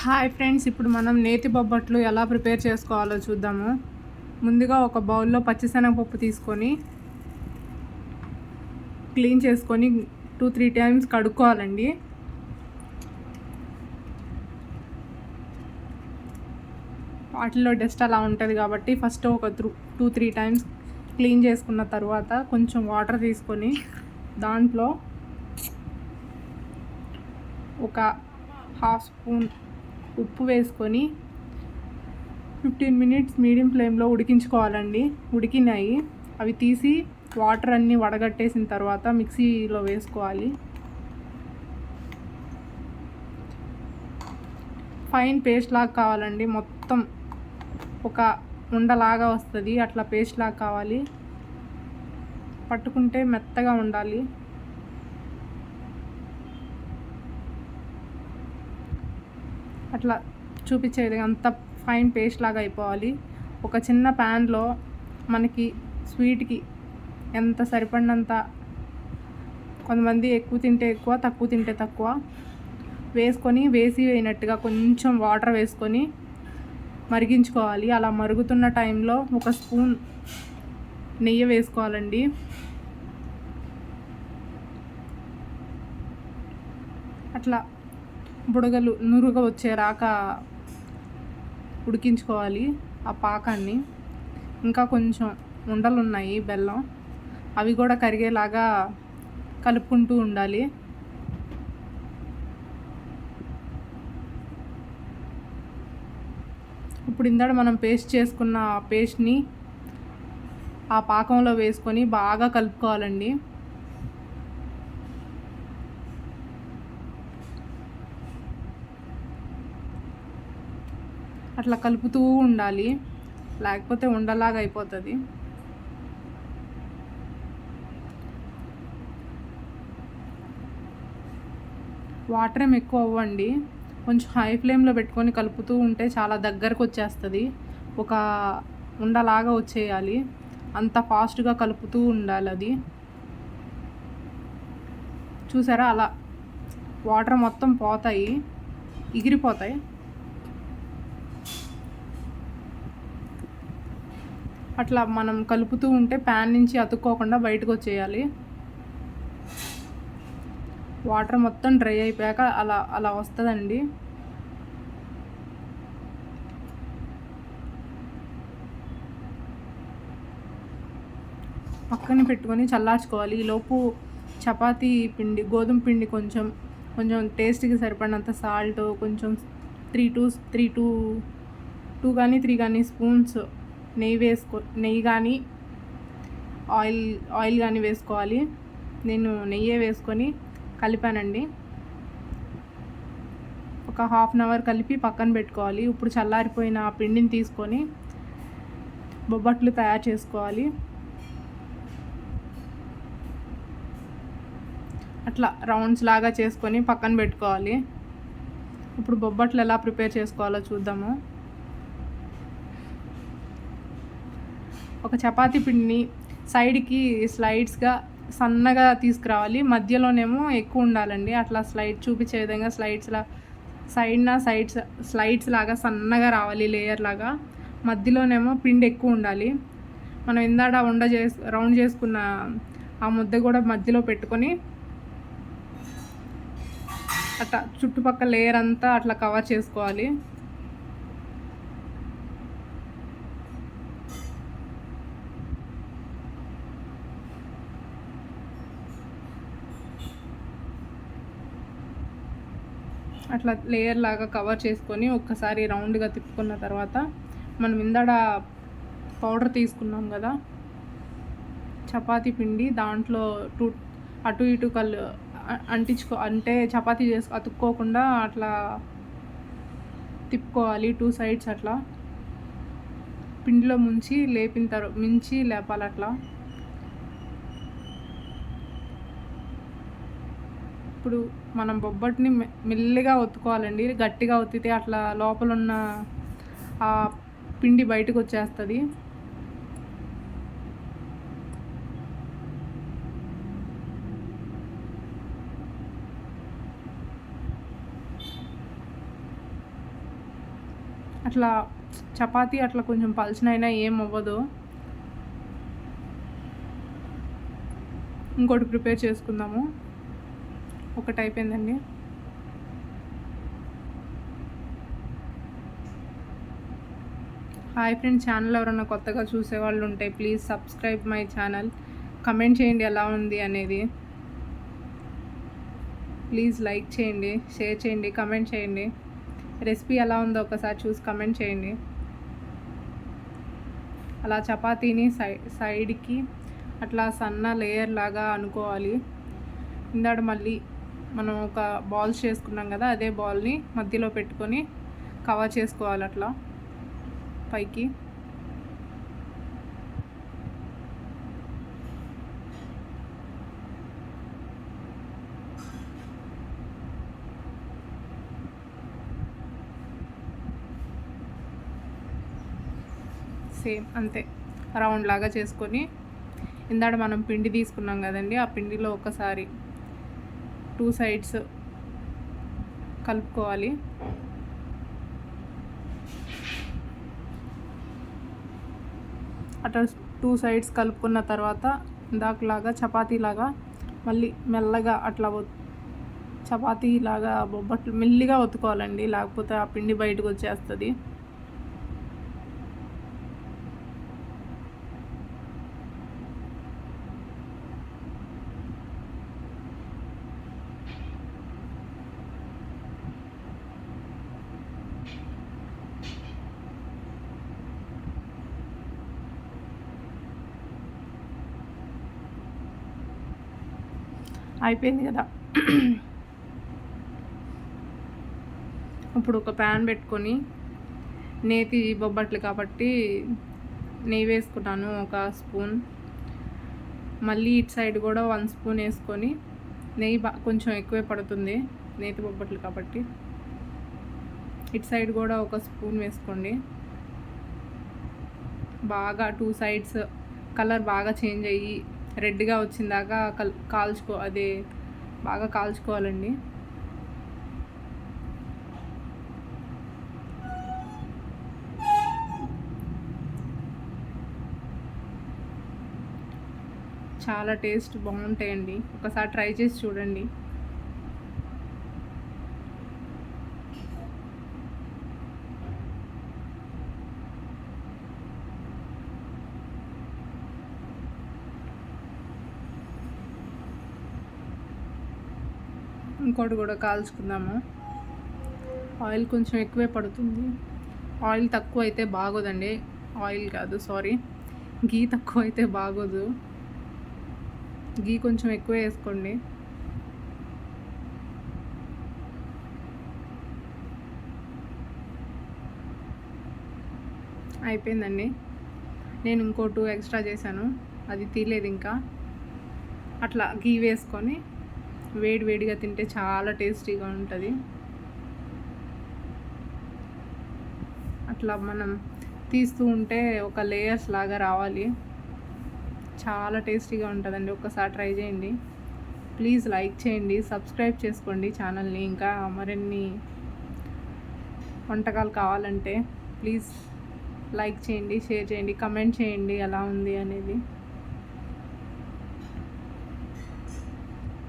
Hi friends, ఇప్పుడు మనం నేతి బొబ్బట్లు ఎలా ప్రిపేర్ చేసుకోవాలో చూద్దాము. ముందుగా ఒక బౌల్లో పచ్చిశనగపప్పు తీసుకొని క్లీన్ చేసుకొని 2-3 టైమ్స్ కడుక్కోవాలండి. వాటిలో డస్ట్ అలా ఉంటుంది కాబట్టి ఫస్ట్ ఒక 2-3 టైమ్స్ క్లీన్ చేసుకున్న తర్వాత కొంచెం వాటర్ తీసుకొని దాంట్లో ఒక హాఫ్ స్పూన్ ఉప్పు వేసుకొని 15 మినిట్స్ మీడియం ఫ్లేమ్లో ఉడికించుకోవాలండి. ఉడికినాయి అవి తీసి వాటర్ అన్నీ వడగట్టేసిన తర్వాత మిక్సీలో వేసుకోవాలి. ఫైన్ పేస్ట్ లాగా కావాలండి, మొత్తం ఒక ఉండలాగా వస్తుంది, అట్లా పేస్ట్ లాగా కావాలి. పట్టుకుంటే మెత్తగా ఉండాలి. అట్లా చూపించేది అంత ఫైన్ పేస్ట్ లాగా అయిపోవాలి. ఒక చిన్న ప్యాన్లో మనకి స్వీట్కి ఎంత సరిపడినంత, కొంతమంది ఎక్కువ తింటే ఎక్కువ, తక్కువ తింటే తక్కువ వేసుకొని వేసినట్టుగా కొంచెం వాటర్ వేసుకొని మరిగించుకోవాలి. అలా మరుగుతున్న టైంలో ఒక స్పూన్ నెయ్యి వేసుకోవాలండి. అట్లా బుడగలు నురుగ వచ్చేరాక ఉడికించుకోవాలి ఆ పాకాన్ని. ఇంకా కొంచెం ఉండలు ఉన్నాయి బెల్లం, అవి కూడా కరిగేలాగా కలుపుకుంటూ ఉండాలి. ఇప్పుడు ఇందాక మనం పేస్ట్ చేసుకున్న పేస్ట్ని ఆ పాకంలో వేసుకొని బాగా కలుపుకోవాలండి. అట్లా కలుపుతూ ఉండాలి, లేకపోతే ఉండలాగా అయిపోతుంది. వాటర్ ఏమి ఎక్కువ అవ్వండి, కొంచెం హై ఫ్లేమ్లో పెట్టుకొని కలుపుతూ ఉంటే చాలా దగ్గరకు వచ్చేస్తుంది. ఒక ఉండలాగా వచ్చేయాలి, అంత ఫాస్ట్గా కలుపుతూ ఉండాలి. అది చూసారా, అలా వాటర్ మొత్తం పోతాయి, ఎగిరిపోతాయి. అట్లా మనం కలుపుతూ ఉంటే ప్యాన్ నుంచి అతుక్కోకుండా బయటకు వచ్చేయాలి. వాటర్ మొత్తం డ్రై అయిపోయాక అలా అలా వస్తుందండి. పక్కన పెట్టుకొని చల్లార్చుకోవాలి. ఈలోపు చపాతీ పిండి, గోధుమ పిండి కొంచెం కొంచెం టేస్ట్కి సరిపడినంత సాల్ట్, కొంచెం 2 కానీ 3 స్పూన్స్ నెయ్యి కానీ ఆయిల్ కానీ వేసుకోవాలి. నేను నెయ్యే వేసుకొని కలిపానండి. ఒక హాఫ్ అన్ అవర్ కలిపి పక్కన పెట్టుకోవాలి. ఇప్పుడు చల్లారిపోయిన ఆ పిండిని తీసుకొని బొబ్బట్లు తయారు చేసుకోవాలి. అట్లా రౌండ్స్ లాగా చేసుకొని పక్కన పెట్టుకోవాలి. ఇప్పుడు బొబ్బట్లు ఎలా ప్రిపేర్ చేసుకోవాలో చూద్దాము. ఒక చపాతీ పిండిని సైడ్కి స్లైడ్స్గా సన్నగా తీసుకురావాలి, మధ్యలోనేమో ఎక్కువ ఉండాలండి. అట్లా చూపించే విధంగా స్లైడ్స్ లాగా సన్నగా రావాలి, లేయర్ లాగా. మధ్యలోనేమో పిండి ఎక్కువ ఉండాలి. మనం ఇందాడ రౌండ్ చేసుకున్న ఆ ముద్ద కూడా మధ్యలో పెట్టుకొని అట్లా చుట్టుపక్కల లేయర్ అంతా అట్లా కవర్ చేసుకోవాలి. అట్లా లేయర్ లాగా కవర్ చేసుకొని ఒక్కసారి రౌండ్గా తిప్పుకున్న తర్వాత మనం ఇందాడ పౌడర్ తీసుకున్నాం కదా చపాతీ పిండి, దాంట్లో అటు ఇటు అంటే చపాతీ అతుక్కోకుండా అట్లా తిప్పుకోవాలి 2 సైడ్స్. అట్లా పిండిలో ముంచి లేపాలి. అట్లా ఇప్పుడు మనం బొబ్బట్ని మెల్లిగా ఒత్తుకోవాలండి. గట్టిగా ఒత్తితే అట్లా లోపల ఉన్న ఆ పిండి బయటకు వచ్చేస్తుంది. అట్లా చపాతీ అట్లా కొంచెం పల్చనైనా ఏం అవ్వదు. ఇంకోటి ప్రిపేర్ చేసుకుందాము. ఒకటి అయిపోయిందండి. హాయ్ ఫ్రెండ్స్, ఛానల్ ఎవరైనా కొత్తగా చూసేవాళ్ళు ఉంటే please subscribe my channel. Comment చేయండి ఎలా ఉంది అనేది. ప్లీజ్ లైక్ చేయండి, షేర్ చేయండి, కమెంట్ చేయండి. రెసిపీ ఎలా ఉందో ఒకసారి చూసి కమెంట్ చేయండి. అలా చపాతీని సైడ్కి అట్లా సన్న లేయర్ లాగా అనుకోవాలి. ఇందాక మళ్ళీ మనం ఒక బాల్స్ చేసుకున్నాం కదా, అదే బాల్ని మధ్యలో పెట్టుకొని కవర్ చేసుకోవాలి అట్లా పైకి. సేమ్ అంతే రౌండ్ లాగా చేసుకొని ఇందాక మనం పిండి తీసుకున్నాం కదండి, ఆ పిండిలో ఒకసారి 2 సైడ్స్ కలుపుకోవాలి. అట్లా 2 సైడ్స్ కలుపుకున్న తర్వాత ఇందాకలాగా చపాతీలాగా మళ్ళీ మెల్లగా అట్లా చపాతీలాగా బొబ్బట్లు మెల్లిగా ఒత్తుకోవాలండి, లేకపోతే ఆ పిండి బయటకు వచ్చేస్తుంది. అయిపోయింది కదా. ఇప్పుడు ఒక ప్యాన్ పెట్టుకొని, నేతి బొబ్బట్లు కాబట్టి నెయ్యి వేసుకున్నాను 1 స్పూన్. మళ్ళీ ఇటు సైడ్ కూడా 1 స్పూన్ వేసుకొని, నెయ్యి కొంచెం ఎక్కువే పడుతుంది నేతి బొబ్బట్లు కాబట్టి. ఇటు సైడ్ కూడా 1 స్పూన్ వేసుకోండి. బాగా 2 సైడ్స్ కలర్ బాగా చేంజ్ అయ్యి రెడ్గా వచ్చిందాకా అదే బాగా కాల్చుకోవాలండి. చాలా టేస్ట్ బాగుంటాయండి, ఒకసారి ట్రై చేసి చూడండి. ఇంకోటి కూడా కాల్చుకుందాము. ఆయిల్ కొంచెం ఎక్కువే పడుతుంది. ఆయిల్ తక్కువ అయితే బాగోదండి, ఆయిల్ కాదు సారీ, గీ తక్కువ అయితే బాగోదు. గీ కొంచెం ఎక్కువ వేసుకోండి. అయిపోయిందండి. నేను ఇంకో 2 ఎక్స్ట్రా చేశాను, అది తీయలేదు ఇంకా. అట్లా గీ వేసుకొని వేడిగా తింటే చాలా టేస్టీగా ఉంటుంది. అట్లా మనం తీస్తూ ఉంటే ఒక లేయర్స్ లాగా రావాలి, చాలా టేస్టీగా ఉంటుందండి. ఒకసారి ట్రై చేయండి. ప్లీజ్ లైక్ చేయండి, సబ్స్క్రైబ్ చేసుకోండి ఛానల్ని. ఇంకా మరిన్ని వంటకాలు కావాలంటే ప్లీజ్ లైక్ చేయండి, షేర్ చేయండి, కమెంట్ చేయండి ఎలా ఉంది అనేది.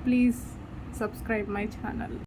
Please subscribe my channel.